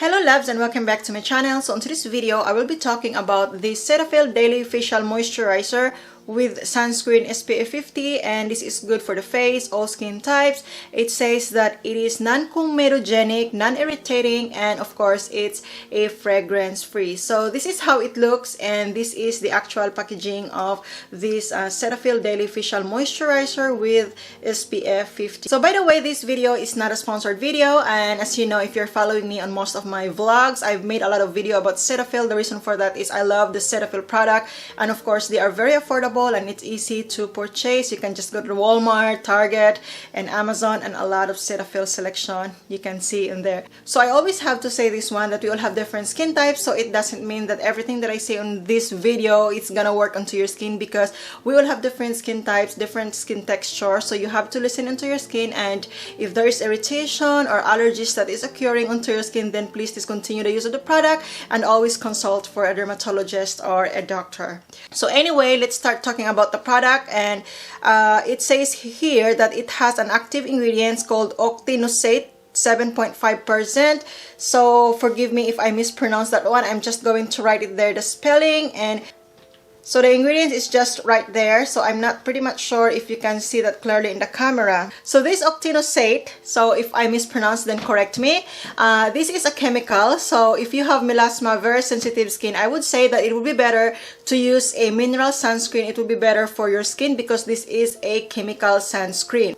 Hello loves and welcome back to my channel. So in today's video, I will be talking about the Cetaphil Daily Facial Moisturizer with sunscreen SPF 50, and this is good for the face, all skin types. It says that it is non-comedogenic, non-irritating, and of course it's a fragrance free. So this is how it looks, and this is the actual packaging of this Cetaphil Daily Facial Moisturizer with SPF 50. So by the way, this video is not a sponsored video, and as you know, if you're following me on most of my vlogs, I've made a lot of video about Cetaphil. The reason for that is I love the Cetaphil product, and of course they are very affordable and it's easy to purchase. You can just go to Walmart, Target, and Amazon, and a lot of Cetaphil selection you can see in there. So I always have to say this one, that we all have different skin types, so it doesn't mean that everything that I say on this video it's gonna work onto your skin, because we all have different skin types, different skin texture, so you have to listen into your skin, and if there is irritation or allergies that is occurring onto your skin, then please discontinue the use of the product and always consult for a dermatologist or a doctor. So anyway, let's start talking about the product, and it says here that it has an active ingredient called octinoxate 7.5%. so forgive me if I mispronounce that one. I'm just going to write it there, the spelling, and so the ingredient is just right there, so I'm not pretty much sure if you can see that clearly in the camera. So this octinoxate, so if I mispronounce then correct me, this is a chemical. So if you have melasma, very sensitive skin, I would say that it would be better to use a mineral sunscreen. It would be better for your skin because this is a chemical sunscreen.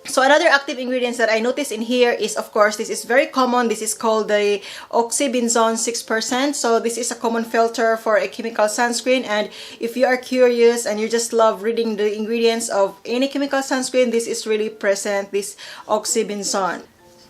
So another active ingredients that I noticed in here is, of course, this is very common. This is called the oxybenzone 6%. So this is a common filter for a chemical sunscreen, and if you are curious and you just love reading the ingredients of any chemical sunscreen, this is really present, this oxybenzone.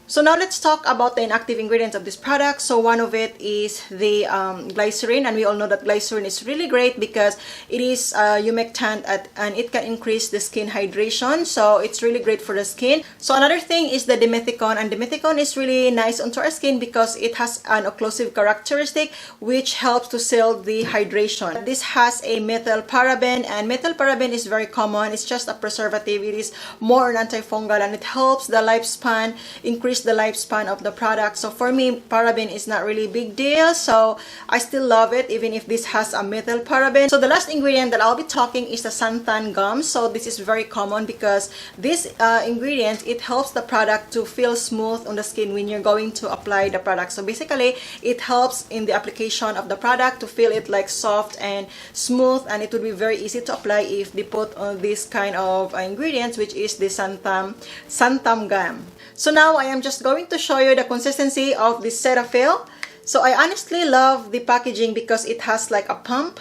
So now let's talk about the inactive ingredients of this product. So one of it is the glycerin, and we all know that glycerin is really great because it is humectant and it can increase the skin hydration. So it's really great for the skin. So another thing is the dimethicone, and dimethicone is really nice onto our skin because it has an occlusive characteristic which helps to seal the hydration. This has a methyl paraben, and methyl paraben is very common. It's just a preservative. It is more an antifungal, and it helps the lifespan, increase the lifespan of the product. So for me, paraben is not really a big deal, so I still love it even if this has a methyl paraben. So the last ingredient that I'll be talking is the xanthan gum. So this is very common because this ingredient, it helps the product to feel smooth on the skin when you're going to apply the product. So basically it helps in the application of the product to feel it like soft and smooth, and it would be very easy to apply if they put on this kind of ingredients, which is the xanthan gum. So now I am just going to show you the consistency of this Cetaphil. So I honestly love the packaging because it has like a pump.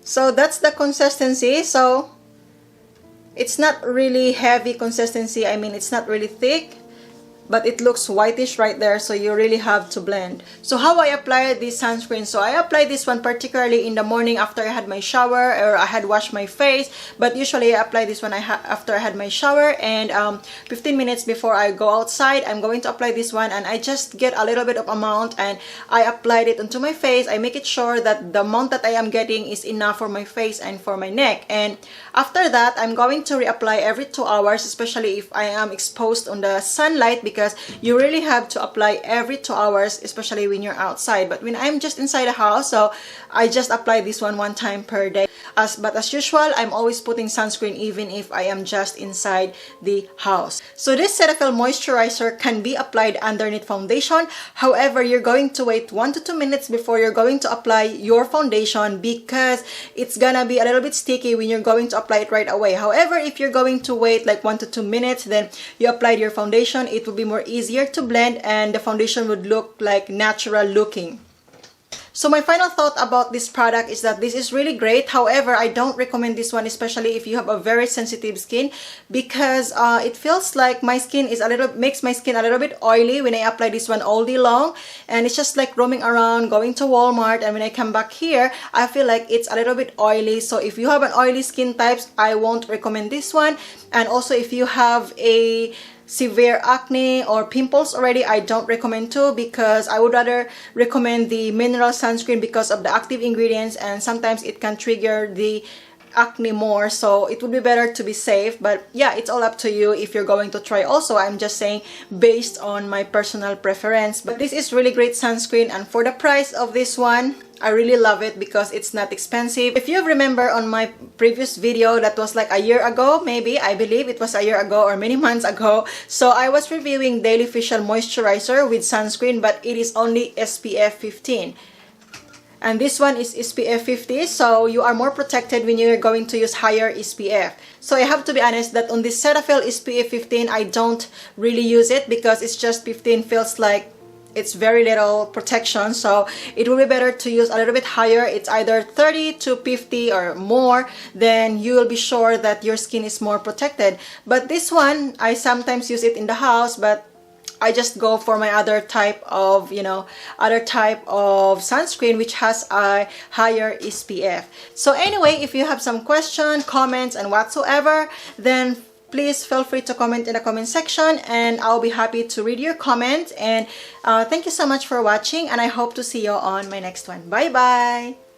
So that's the consistency. So it's not really heavy consistency. I mean, it's not really thick, but it looks whitish right there, so you really have to blend. So how I apply this sunscreen, so I apply this one particularly in the morning after I had my shower or I had washed my face, but usually I apply this one after I had my shower, and 15 minutes before I go outside, I'm going to apply this one, and I just get a little bit of amount and I applied it onto my face. I make it sure that the amount that I am getting is enough for my face and for my neck, and after that I'm going to reapply every 2 hours, especially if I am exposed on the sunlight, because you really have to apply every 2 hours, especially when you're outside. But when I'm just inside the house, so I just apply this one time per day. But as usual, I'm always putting sunscreen even if I am just inside the house. So this Cetaphil moisturizer can be applied underneath foundation. However, you're going to wait 1 to 2 minutes before you're going to apply your foundation because it's gonna be a little bit sticky when you're going to apply it right away. However, if you're going to wait like 1 to 2 minutes, then you applied your foundation, it will be more easier to blend and the foundation would look like natural looking. So my final thought about this product is that this is really great. However, I don't recommend this one, especially if you have a very sensitive skin, because it feels like my skin is makes my skin a little bit oily when I apply this one all day long, and it's just like roaming around, going to Walmart, and when I come back here, I feel like it's a little bit oily. So if you have an oily skin types, I won't recommend this one. And also if you have a severe acne or pimples already, I don't recommend too, because I would rather recommend the mineral sunscreen because of the active ingredients, and sometimes it can trigger the acne more, so it would be better to be safe. But yeah, it's all up to you if you're going to try also. I'm just saying based on my personal preference. But this is really great sunscreen, and for the price of this one, I really love it because it's not expensive. If you remember on my previous video, that was like a year ago, maybe, I believe it was a year ago or many months ago. So I was reviewing Daily Facial Moisturizer with sunscreen, but it is only SPF 15. And this one is SPF 50, so you are more protected when you're going to use higher SPF. So I have to be honest that on this Cetaphil SPF 15, I don't really use it because it's just 15, feels like it's very little protection. So it will be better to use a little bit higher. It's either 30 to 50 or more, then you will be sure that your skin is more protected. But this one, I sometimes use it in the house, but I just go for my other type of, other type of sunscreen which has a higher SPF. So anyway, if you have some questions, comments, and whatsoever, then please feel free to comment in the comment section, and I'll be happy to read your comment. And thank you so much for watching, and I hope to see you on my next one. Bye bye.